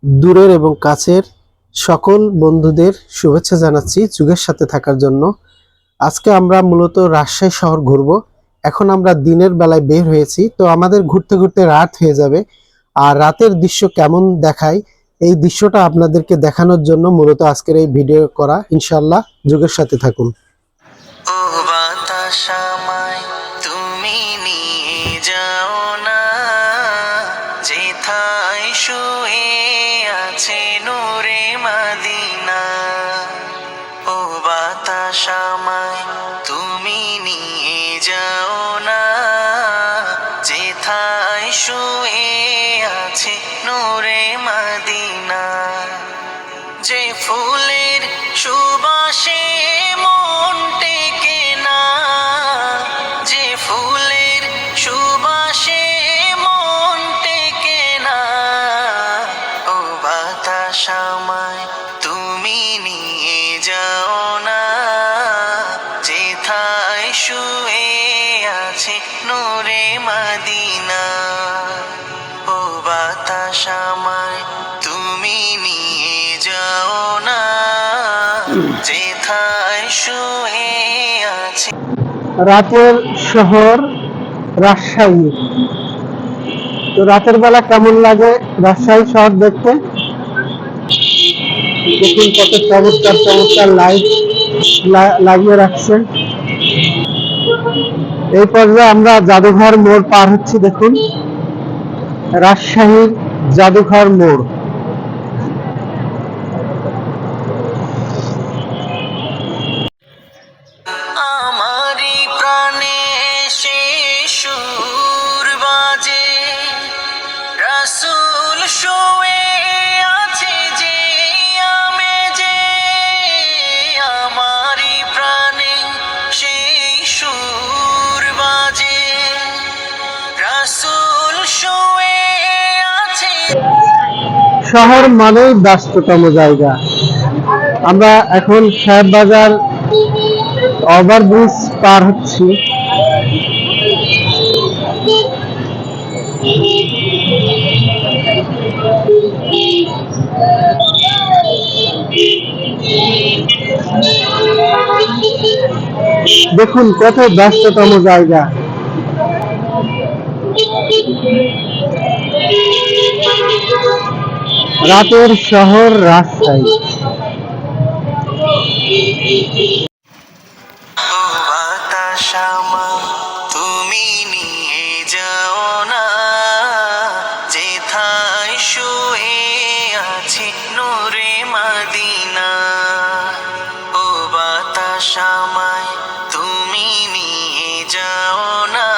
দূরের এবং কাছের সকল বন্ধুদের শুভেচ্ছা জানাচ্ছি যুগের সাথে থাকার জন্য। আজকে আমরা মূলত রাজশাহী শহর ঘুরবো। এখন আমরা দিনের বেলায় বের হয়েছি, তো আমাদের ঘুরতে ঘুরতে রাত হয়ে যাবে। আর রাতের দৃশ্য কেমন দেখায়, এই দৃশ্যটা আপনাদেরকে দেখানোর জন্য মূলত আজকের এই ভিডিও করা। ইনশাআল্লাহ যুগের সাথে থাকুন। ও বাতাস আমায় তুমি নিয়ে যাও না, যেথায় শুয়ে আছে নূরে মদিনা। ও বাতাস আমায় তুমি নিয়ে যাও না, যেথায় শুয়ে আছে নূরে মদিনা। যে ফুলের সুবাসে মন টেকে না, যে ফুলের সুবাসে মন টেকে না। ও বাতাস আমায় তুমি নিয়ে যাও না, যেথায় শুয়ে আছে নূরে মদিনা। ও বাতাস আমায় তুমি নিয়ে যাও না, যেথায় শুয়ে আছে। রাতের শহর রাজশাহী। তো রাতের বেলা কেমন লাগে রাজশাহী শহর দেখতে? দেখুন কত চমৎকার চমৎকার লাইট লাগিয়ে রাখছে। এই পর্যায়ে আমরা জাদুঘর মোড় পার হচ্ছি। দেখুন রাজশাহীর জাদুঘর মোড়। আমারি প্রাণে সে সুর বাজে, রাসূল শুয়ে আছে যে আমেজে। আমারি প্রাণে সেই সুর বাজে, রাসূল শুয়ে আছে। শহর মানেই ব্যস্ততম জায়গা। আমরা এখন সাহেববাজার ওভারব্রিজ পার হচ্ছি। দেখুন কত ব্যস্ততম জায়গা। রাতের শহর রাজশাহী। ও বাতাস আমায় তুমি নিয়ে যাও না, যেথায় শুয়ে আছে নূরে মদিনা। ও বাতাস আমায় তুমি নিয়ে যাও না,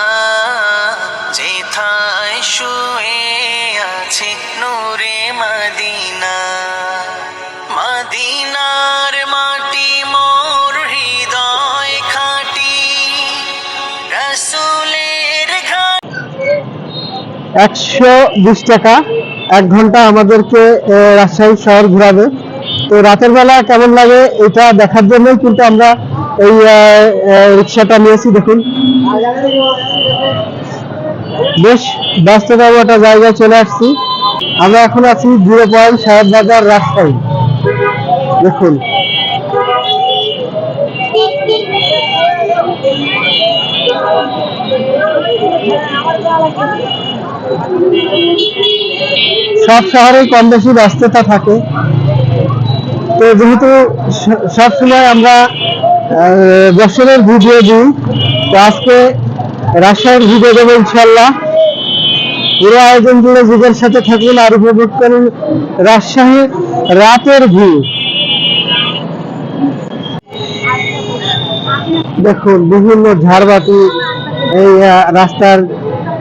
যেথায় শুয়ে আছে নূরে মদিনা। মদিনার মাটি মোর হৃদয় খাঁটি, রাসূলের ঘাট। 120 টাকা 1 ঘন্টা আমাদেরকে রাজশাহী শহর ঘোরাবে। তো রাতের বেলা কেমন লাগে এটা দেখার জন্যই কিন্তু আমরা এই রিক্সাটা নিয়েছি। দেখুন বেশ ব্যস্ততম একটা জায়গায় চলে আসছি। আমরা এখন আছি 0 পয়েন্ট সাহেববাজার রাজশাহী। দেখুন সব শহরে কম বেশি ব্যস্ততা থাকে। তো যেহেতু সবসময় আমরা বছরের ভিডিও দিই, তো আজকে রাজশাহীর ভিডিও দেবো ইনশাল্লাহ। পুরো আয়োজন জুড়ে যুগের সাথে থাকুন আর উপভোগ করুন রাজশাহীর রাতের ভিউ। দেখুন বিভিন্ন ঝাড়বাতি এই রাস্তার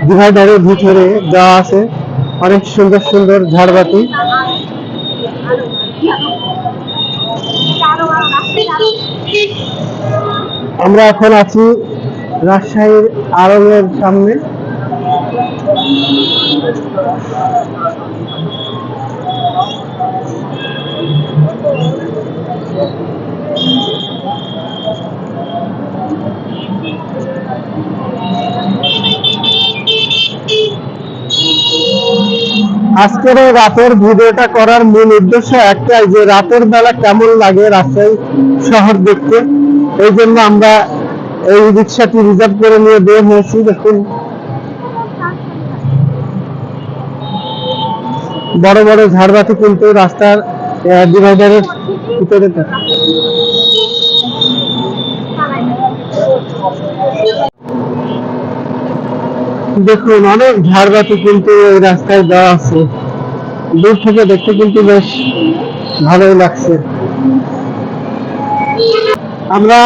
ডিভাইডারের ভিতরে দেওয়া আছে, অনেক সুন্দর সুন্দর ঝাড়বাতি। আমরা এখন আছি রাজশাহীর আড়ংয়ের সামনে। আজকের এই রাতের ভিডিওটা করার মূল উদ্দেশ্য একটাই, যে রাতের বেলা কেমন লাগে রাজশাহী শহর দেখতে। এই জন্য আমরা এই রিক্সাটি রিজার্ভ করে নিয়ে বের হয়েছি। দেখুন বড় বড় ঝাড়বাতি কিন্তু রাস্তার ডিভাইডারের ভিতরে থাকে। দেখুন অনেক ঝাড়বাতি কিন্তু এই রাস্তায় দেওয়া আছে, দূর থেকে দেখতে কিন্তু বেশ ভালোই লাগছে। আমরা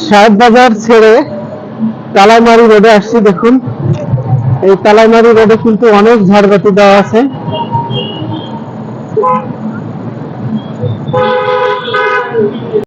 সাহেব বাজার ছেড়ে তালাইমারি রোডে আসছি। দেখুন এই তালাইমারি রোডে কিন্তু অনেক ঝাড়বাতি দেওয়া আছে।